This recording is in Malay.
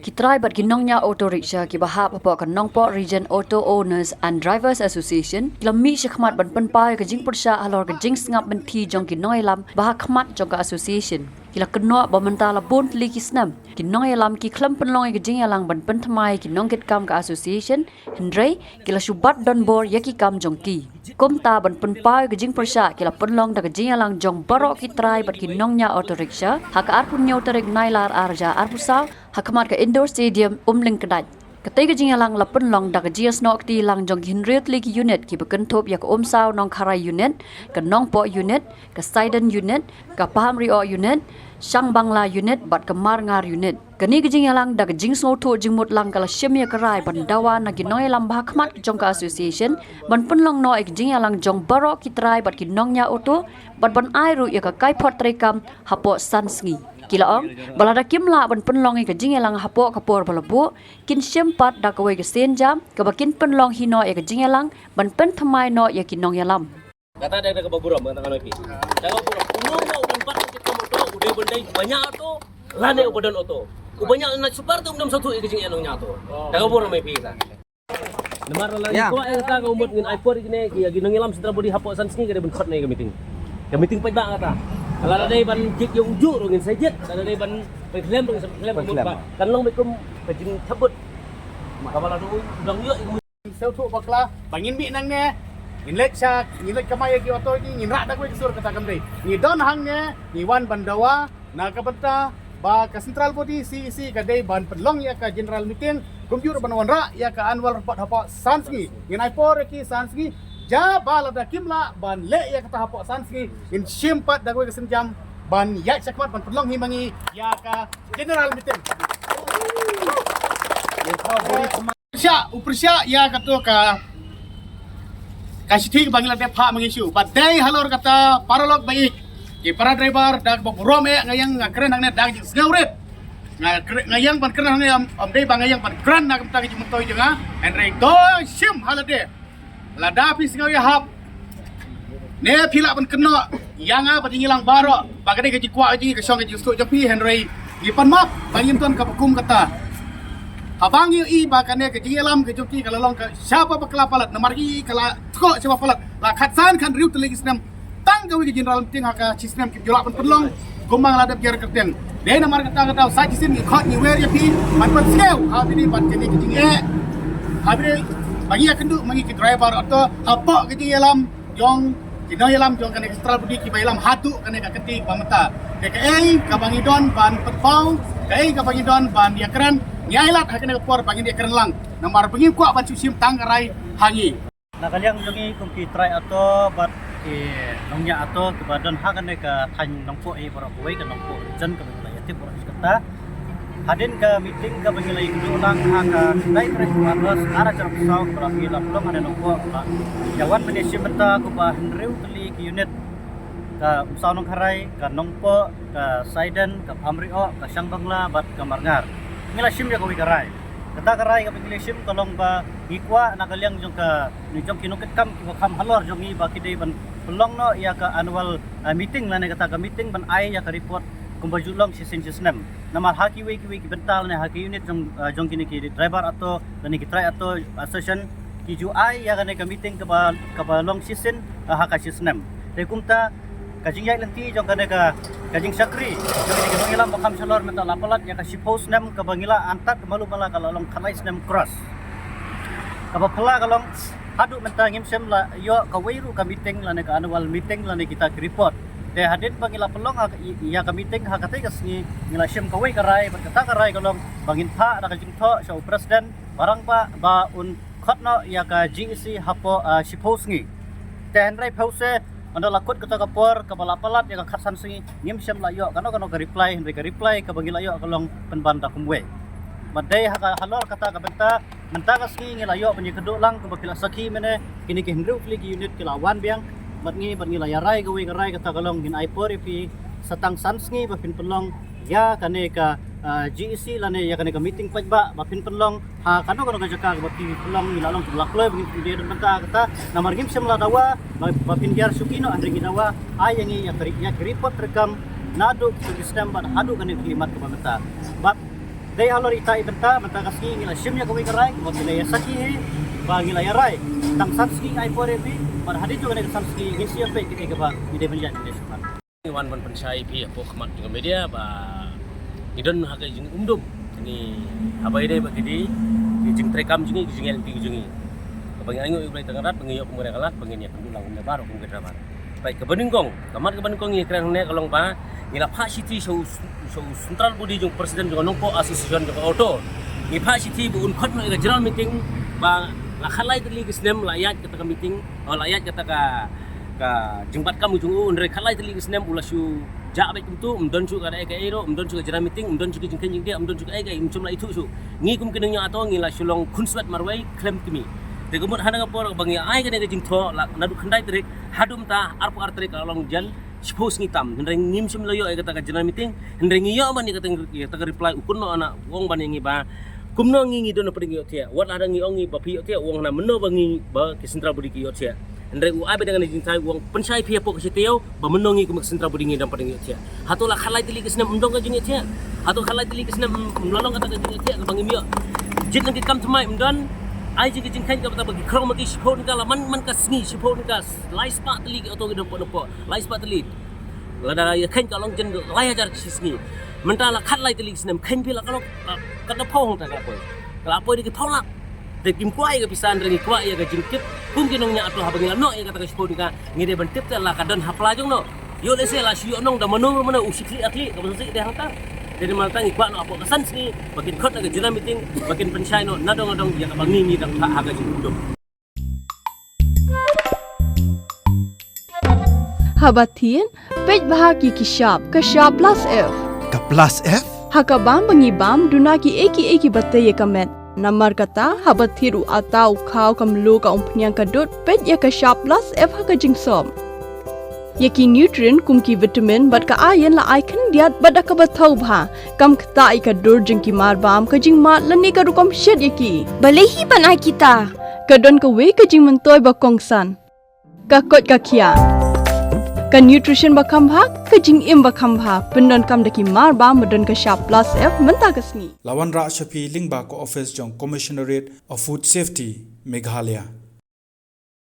Kitrai bat ginongnya auto rickshaw ki bahap apa kan nongpo Region Auto Owners and Drivers Association kila mi shikmat ban penpai ke jing persya alor ke jing sengap benti jong kinoi lam bahak khmat jong ka association kila kenok ba mentala bon tli kisnam kinoi lam ki klam penlong ke jing yalang ban pentmai ki nongket kam ka association hendrei kila shubat don bor yaki kam jong ki komta ban penpai ke jing persya kila penlong da ke jing yalang jong barok kitrai bat ginongnya auto rickshaw hak ar punyo terek nailar arja arpusau Hakamat ke indoor stadium umling kedai. Ketika jingalang lapen long dak jias nok ti lang jong hinriut ligi unit ki bekentop yak omsau nong karai unit, ke nong po unit, ke Sidon unit, ke Paham Rio unit, Shang Bangla unit, bat ke Marngar unit. Kini ke jingalang dak jing soto jingmut lang kala shimya karai ban dawa na ginoi lam bahakmat jong ka association, ban penlong no ek jingalang jong barok kitrai bat kinongnya auto, bat ban airu yak kai pot trekam hapo sansngi. Kilaong, balada kimla ban penlongi ke jingelang hapo kapor balabu, kin sempat dak kawai ke senjam, kebakin penlong hino ya ke jingelang, ban pen thamai no ya kinong yalam. Kata ada kebaburam kata kanopi. Jangan buram. Umur mau tempat kita motor udah bendai banyak auto, lane ubadan auto. Banyak nak super tu umdam satu ke jingelong nyato. Jangan buram mai pisa. Lemar lagi ko ay kata ka umot ngin iPod gini ki ginong yalam setra bodi hapo sansni kada ben khot na ke meeting. Ke meeting pa ba kata. Kalau ada ban kik yung ujuk rungin sajet, kalau ada ban klaim rungin klaim umut kan long bekum pejing tebut. Kalau ada udang yuk Sel tu bakla bangin mi nang ne inlet syak inlet kamaya ki oto ni nginrak dak we kesur kata kamri ni don hang ne ni wan bandawa na ka benta ba ka central body CEC ka dei ban penlong ya ka general meeting komputer ban wanra ya ka annual report hapa sansgi nginai por ki sansgi ja bala da kimla ban le ya kata hapa sansgi in shimpat da we kesenjam ban ya sakmat ban penlong himangi ya ka general meeting Uprsia ya kata ka kasih ting bangila de pha mangisu badai halor kata paralog baik ki para driver dak borom ngayang ngakren nang dak ngauret ngayang ban keren ngayang amdei bangayang ban keren nak mta ki mutoy jenga enrei do sim halade lada pis ngau ya hap ne phila ban keno yanga ban ngilang baro bagade ke jikwa ji ke song ke jistu japi henrei lipan map bangim ton ka hukum kata Abang i bakane ke jingelam ke joki kalalong ke siapa bakla palat nomor i kala tko siapa palat la khatsan kan riu telegi snam tang gawi ke general meeting haka sistem ke jolak penlong gomang ladap jar kerteng de nomor kata kata sa jisin ni khot ni wer ya pi man pan skew ha bini ban ke ni jinge habire bagi akendu mangi ke driver atau apa ke jingelam jong kinoyelam jong kan ekstra budi ki bailam hatu kan ka ketik pamata ke ka bangi don ban petpau ke ka bangi don ban dia keren Nyailat hakina por bangin dia keren lang. Nambar bangin kuat bancu sim tanggarai hangi. Nah kalian jongi kumpi try atau bat nongnya atau kebadan hakan ka tan nongpo para kuai ka nongpo jan ka wilayah ti por kata. Hadin ka meeting ka bangilai kudulang haka dai pres warlos ara jar pesau para gila belum ada nongpo. Jawan menesim beta ku ba henreu teli ki unit ka usau nong harai ka nongpo ka Sidon ka Pamrio ka Shang Bangla bat ka Marngar. Ngila sim ya kawi karai. Kata karai ka pingili sim kalong ba ikwa na kalyang jong ka ni jong kinuket kam ki kam halor jong i ba kidai ban pelong no ya ka annual meeting la ne kata ka meeting ban ai ya ka report kumba julong si sistem. Nama haki we ki bental ne haki unit jong kini ki driver atau ni ki try atau association ki ju ai ya ka ne ka meeting ka ba long season haka sistem. Rekumta kajing yai lenti jong kana ka kajing sakri jong ni kino ilang bakam salor meta lapalat ya ka sipos nem ka bangila antat malu bala kalong khalais nem cross ka pala kalong hadu meta ngimsem la yo ka weiru ka meeting la ne ka annual meeting la ne kita report de hadin bangila pelong ya ka meeting ha ka tegas ni ngila sim ka wei karai berkata karai kalong bangin pha da kajing tho so president barang pa ba un khotno ya ka GEC hapo sipos ngi ten rai pause anda lakut kata kapor kepala palat yang khatsan singi ngim syam layo kano ka reply mereka reply ka bagi layo kalong penbanda kumwe madai haka halor kata ka benta menta ka singi layo penyi keduk lang ka bakila saki mene kini ke hendru fligi unit kilawan biang matngi layarai gawe garai kata kalong gin aipor ipi satang sansngi bapin pelong ya kane ka GEC lane ya kane ka meeting pajba bapin pelong ha kano ka jaka bapin pelong nilalong tulakloy begin dia benta kata namar gim semla dawa bapin biar sukino andre ginawa ayangi ya report rekam nadu sistem bad hadu kane klimat ka benta bab Day alor ita ibenta menta kaski ngila shimnya kami kerai mo tilaya saki he ba ngila yarai tang sanski ai pore bi par hadit juga nek sanski ngisi pe ke ba ide benjan ide sukan. Wan ban pensai pi apo khmat dengan media ba idon hakai jing ni apa ide bagidi jing trekam jingi jing LP jingi bagi ango ibrai tangarat bagi yok mure kalat bagi ni pendulang umne baru kum kedra bar baik kebeningkong kamar kebeningkong ni keren ne kalong pa ngila Pak City so central body jung presiden jung nongpo association jung auto ni Pak City bu un khot no ga general meeting ba la khalai tli gisnem layat kata meeting layat kata ka jengbat kamu jung unre khalai tli gisnem ulasu ja baik tu umdon su kada ega ero umdon su general meeting umdon su jingken jing dia umdon su ega jumlah itu su ngi kum kenengnya atau ngila sulong kunswat marwai klaim kimi te gumut hana ngapor bangi ai ga jing tho nadu khandai trik hadum ta arpo artrik along jal suppose ngitam hendreng ngim sum loyo ega ta general meeting hendreng ngiyo man ega ta reply ukun no ana wong ban ngi ba kumno ngi don pring yo tia wat ada ngi ongi ba pi yo tia wong na menno bangi ba ki central budi ki yo tia hendreng u abe dengan jing tai wong pensai pia po ki tio ba menno ngi kum central budi ngi dan pring yo tia hatola khalai tili ki senam undong ga jing tia hato khalai tili ki senam mlolong kata ga jing tia bangi miyo jit ngi kam tmai umdan ai jing jing kan ka bagi krong maki shipon ka man ka sngi shipon ka lai spa tili ki oto gi don po lai spa tili lada ya kan ka long jen lai ajar sngi mentala khalai tili ki senam kan pila kalong kada phong ta ka po kala po di ki tholak de kim kuai ga pisan rengi kuai ga jingkit kum kinong nya atau habang no ya kata shipon ka ngide ban tip ta la kadon hapla jong no yo le se la shi yo nong da manu mana usikli akli ka basi de hangta jadi maltangi kwa no apo kasan sini bakin khot ga jira meeting bakin pensai no nadong ya ka bangi ni dang haga jingdom Habatin pej bahaki kishap kashap plus F Ka plus F? hakabam bangi bam dunaki eki batte ye kamet namar kata habathiru atau khau kamlu ka umpnyang kadut pej ya kashap plus F haka jingsom yaki nutrient kumki vitamin bat ka ayen la icon diat bat ka bathau bha kam khta ai ka dur jingki mar bam ka jing mat lani ka rukom shed yaki balehi banai kita kadon ka we ka jing mentoy ba kongsan ka kot ka khia ka nutrition ba khambha ka jing im ba khambha pendon kam daki mar ba modon ka sharp plus F menta kasni Lawan Ra Shafi Lingba ko office jong Commissionerate of Food Safety Meghalaya